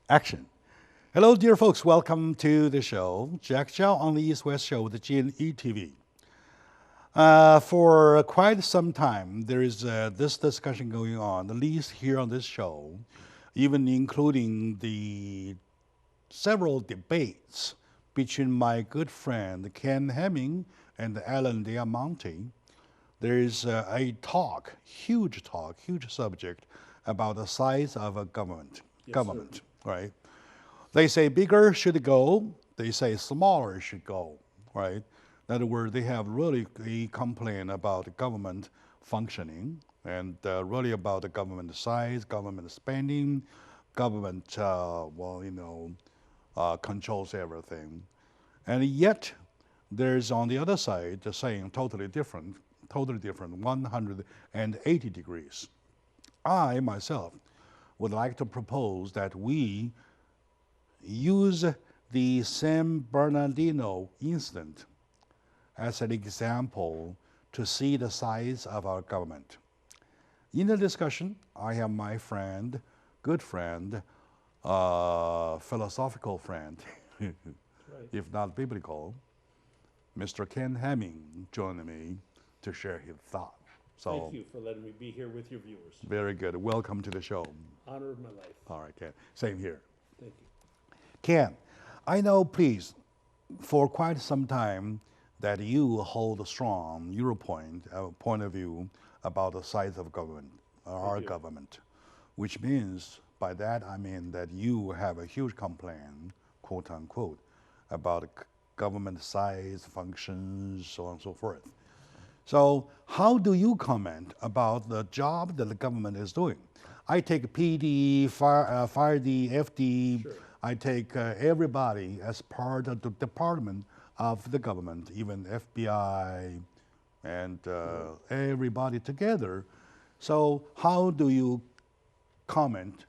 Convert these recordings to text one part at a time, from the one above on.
Action. Hello, dear folks. Welcome to the show. Jack Chow on the East West Show with the G&E TV. For quite some time, there is this discussion going on, at least here on this show, even including the several debates between my good friend Ken Hemming and Alan Diamante. There is a huge subject about the size of a government. Yes, sir. Government, right? They say bigger should go. They say smaller should go, right? In other words, they have really a complaint about the government functioning and really about the government size, government spending, government, controls everything. And yet, there's on the other side the saying totally different, 180 degrees. I myself would like to propose that we use the San Bernardino incident as an example to see the size of our government. In the discussion, I have my friend, good friend, philosophical friend, if not biblical, Mr. Ken Hemming joining me to share his thought. So, Thank you for letting me be here with your viewers. very good. Welcome to the show. Honor of my life. All right, Ken. Same here. Thank you. Ken, I know, please, for quite some time that you hold a strong Europoint point of view about the size of government, our do. government, which means by that I mean that you have a huge complaint, quote unquote, about government size, functions, so on and so forth. So how do you comment about the job that the government is doing? I take PD, fire the FD, Sure. I take everybody as part of the department of the government, even FBI and everybody together. So how do you comment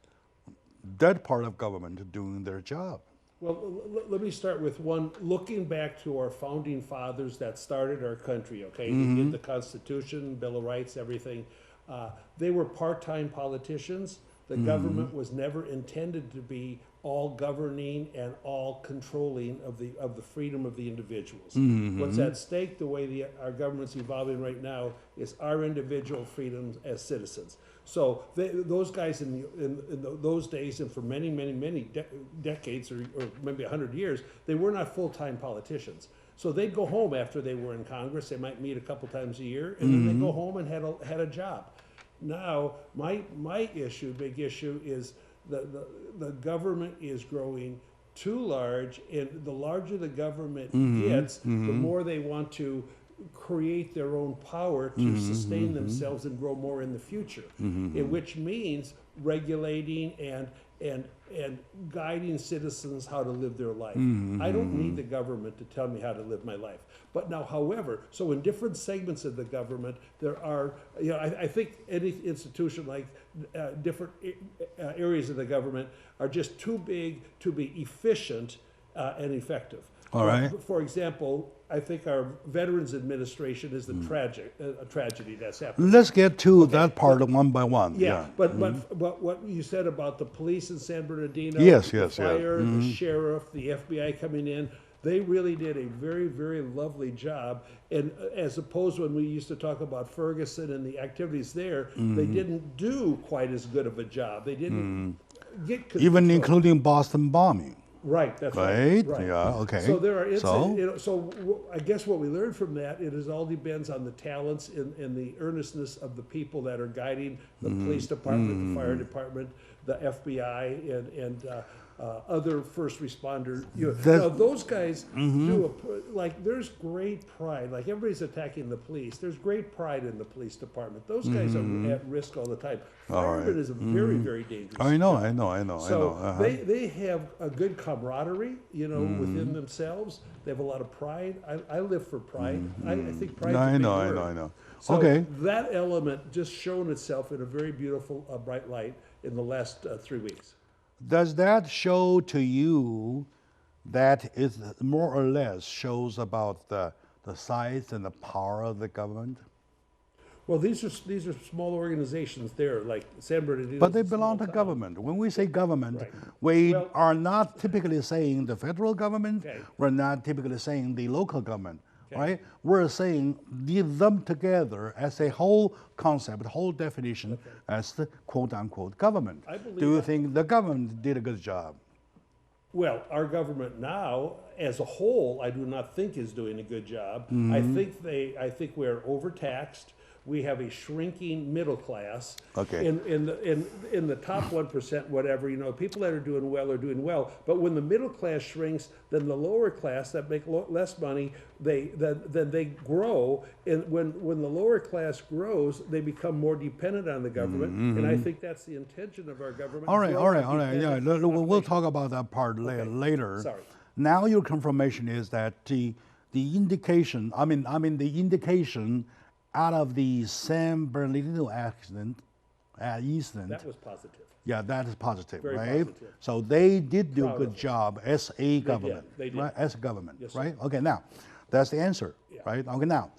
that part of government doing their job? Well, let me start with one. Looking back to our founding fathers that started our country, okay? They did the Constitution, Bill of Rights, everything. They were part-time politicians. The government was never intended to be all governing and all controlling of the freedom of the individuals. What's at stake, the way our government's evolving right now, is our individual freedoms as citizens. So those guys in those days, and for many decades, or maybe 100 years, they were not full-time politicians. So they'd go home after they were in Congress. They might meet a couple times a year, and then they'd go home and had a job. Now, my big issue is the government is growing too large, and the larger the government gets, the more they want to create their own power to sustain themselves and grow more in the future, in which means regulating and guiding citizens how to live their life. I don't need the government to tell me how to live my life. But now, however, so in different segments of the government, there are, I think any institution like different areas of the government are just too big to be efficient and effective. All right. For example, I think our Veterans Administration is a tragedy that's happened. Let's get to that part one by one. But what you said about the police in San Bernardino, Yes, the yes, yes. fire, the sheriff, the FBI coming in, they really did a very, very lovely job. And as opposed when we used to talk about Ferguson and the activities there, they didn't do quite as good of a job. They didn't get Even control. including Boston bombing. Right, that's Right? right. Yeah, okay. So there are So? so I guess what we learned from that, it is all depends on the talents and the earnestness of the people that are guiding the police department, the fire department, the FBI, and other first responder. Now those guys do there's great pride. Like everybody's attacking the police. There's great pride in the police department. Those guys are at risk all the time. Firemen is a very, very dangerous. I know. So they have a good camaraderie, within themselves. They have a lot of pride. I live for pride. I think pride. I know. So Okay. that element just shown itself in a very beautiful, bright light in the last 3 weeks. Does that show to you that it more or less shows about the size and the power of the government? Well, these are small organizations there, like San Bernardino. But they belong to government. When we say government, Right. we Well- are not typically saying the federal government. Okay. We're not typically saying the local government, Okay. right? We're saying them together as a whole concept, whole definition as the quote unquote government. I believe Do you that- think the government did a good job? Well, our government now, as a whole, I do not think is doing a good job. I think we're overtaxed. We have a shrinking middle class. Okay. In the top 1%, whatever, people that are doing well. But when the middle class shrinks, then the lower class that make less money, then they grow. And when the lower class grows, they become more dependent on the government. And I think that's the intention of our government. All right. Yeah, Dependent- we'll talk about that part later. Sorry. Now your confirmation is that the indication, the indication out of the San Bernardino incident, That was positive. yeah, that is positive, Very right? positive. So they did do a Proud good of them. job as a government, They did. right? As a government, Yes, sir. right? Okay, now that's the answer, Yeah. right? Okay, now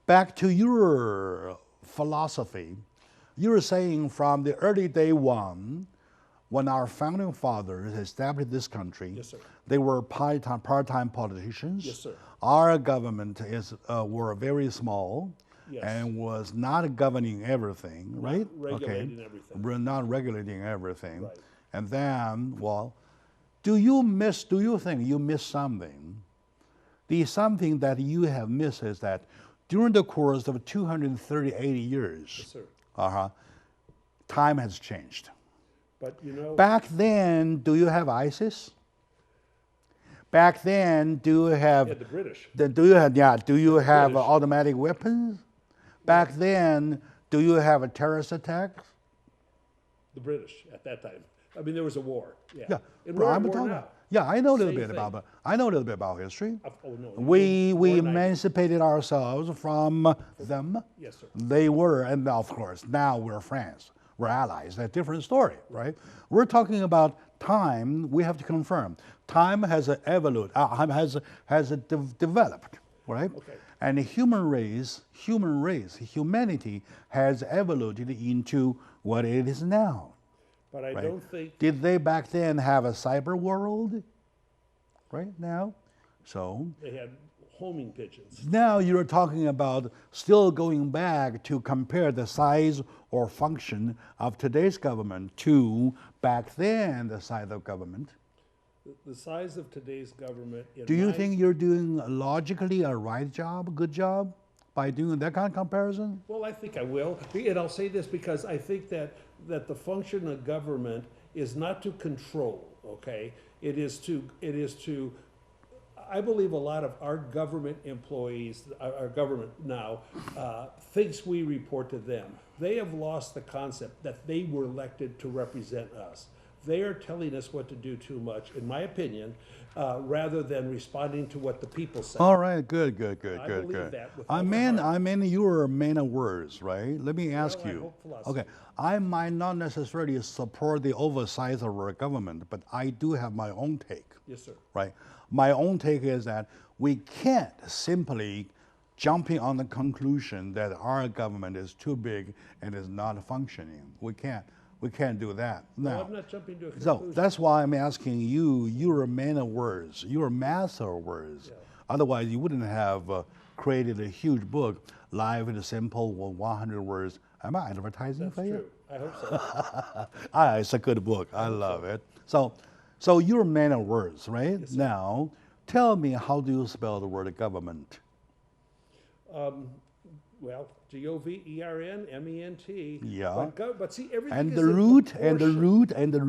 back to your philosophy. You were saying from the early day one, when our founding fathers established this country, Yes, sir. they were part-time politicians. Yes, sir. Our government were very small. Yes. And was not governing everything, right? regulating everything. We're not regulating everything. Right. And then, well, do you think you missed something? The something that you have missed is that during the course of 238 years, Yes, sir. time has changed. But Back then, do you have ISIS? Back then, do you have yeah, the British. do you have British. automatic weapons? Back then, do you have a terrorist attack? The British at that time. I mean, there was a war. Yeah. Yeah, And bro, we're at I'm war talking. now. Yeah, I know a little Same bit thing. about. I know a little bit about history. Oh no. We War 90. emancipated ourselves from them. Yes, sir. They were, and of course, now we're friends. We're allies. That's a different story, right? We're talking about time. We have to confirm time has developed, right? Okay. And the humanity has evolved into what it is now. But I Right. don't think Did they back then have a cyber world? Right now? So they had homing pigeons. now you're talking about still going back to compare the size or function of today's government to back then the size of government. The size of today's government. In Do you my- think you're doing logically a right job, good job, by doing that kind of comparison? Well, I think I will, and I'll say this because I think that the function of government is not to control. Okay, it is to. I believe a lot of our government employees, our government now, thinks we report to them. They have lost the concept that they were elected to represent us. They are telling us what to do too much, in my opinion, rather than responding to what the people say. All right, good. I believe that with I all my mean, heart. you're a man of words, right? Let me ask I you. hope philosophy. Okay, I might not necessarily support the oversight of our government, but I do have my own take, Yes, sir. right? My own take is that we can't simply jumping on the conclusion that our government is too big and is not functioning. We can't do that. No, Now, I'm not jumping to a so conclusion. that's why I'm asking you. You're a man of words. You're a master of words. Yeah. Otherwise, you wouldn't have created a huge book, Live and Simple, with 100 words. Am I advertising That's for you? true. I hope so. It's a good book. I love it. So you're a man of words, right? Yes, sir. Now, tell me, how do you spell the word government? Well, GOVERNMENT. Yeah. But see, everything And is the in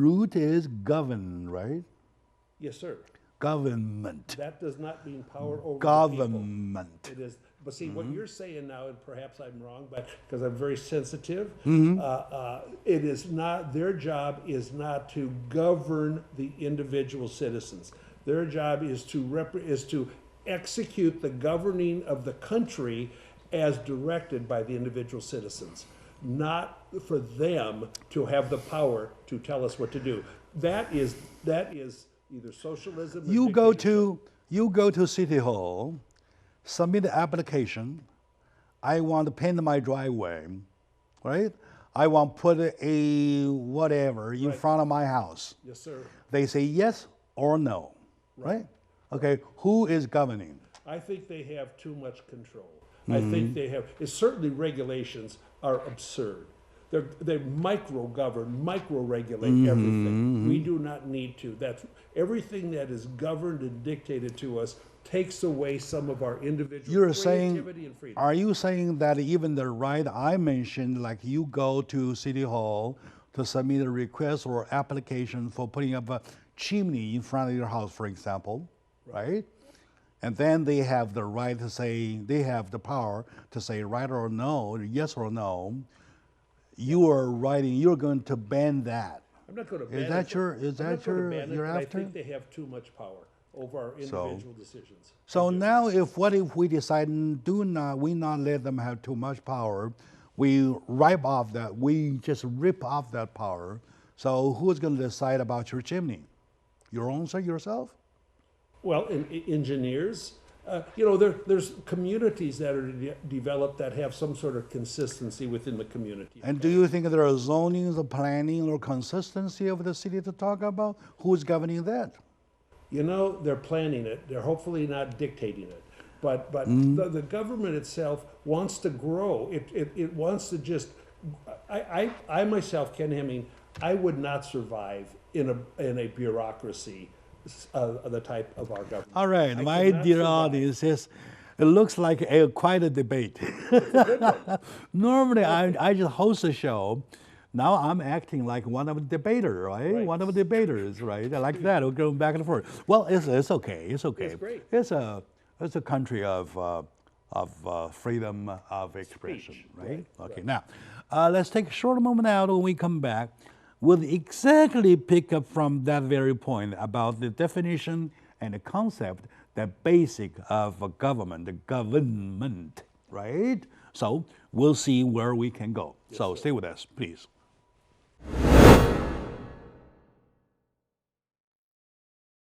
root is govern, right? Yes, sir. Government. That does not mean power over the Government. people. It is. But see, what you're saying now, and perhaps I'm wrong, but because I'm very sensitive, it is not. Their job is not to govern the individual citizens. Their job is to execute the governing of the country as directed by the individual citizens, not for them to have the power to tell us what to do. That is either socialism. Or You go dictatorship. to City Hall, submit the application. I want to paint my driveway, right? I want to put a whatever in Right. front of my house. Yes, sir. They say yes or no, right? Okay, who is governing? I think they have too much control. I think they have, certainly regulations are absurd. They micro-govern, micro-regulate everything. We do not need to. That's, everything that is governed and dictated to us takes away some of our individual You're saying, creativity and freedom. are you saying that even the right I mentioned, like you go to City Hall to submit a request or application for putting up a chimney in front of your house, for example, right? And then they have the right to say, they have the power to say right or no, yes or no. You are writing, you're going to ban that. I'm not going to ban Is that it. your, is I'm not that gonna your, ban it, you're but after? I think they have too much power over our individual decisions. So now, what if we decide we not let them have too much power? We rip off that power. So who's going to decide about your chimney? Your own, sir, yourself? Well, engineers, there's communities that are developed that have some sort of consistency within the community. And do you think there are zonings or planning or consistency of the city to talk about? Who's governing that? They're planning it. They're hopefully not dictating it. But the government itself wants to grow. It wants to just. I myself, Ken Hemming, I would not survive in a bureaucracy of the type of our government. All right, I my could not dear survive. audience, it looks like quite a debate. Normally, I just host a show. Now I'm acting like one of the debaters, right? Right. One of the debaters, right? I like that. We're going back and forth. Well, it's okay. It's okay. It's great. It's a country of freedom of expression, Speech, right? right, Okay. Now, let's take a short moment out. When we come back, we'll exactly pick up from that very point about the definition and the concept, the basic of a government, the government, right? So we'll see where we can go. So stay with us, please.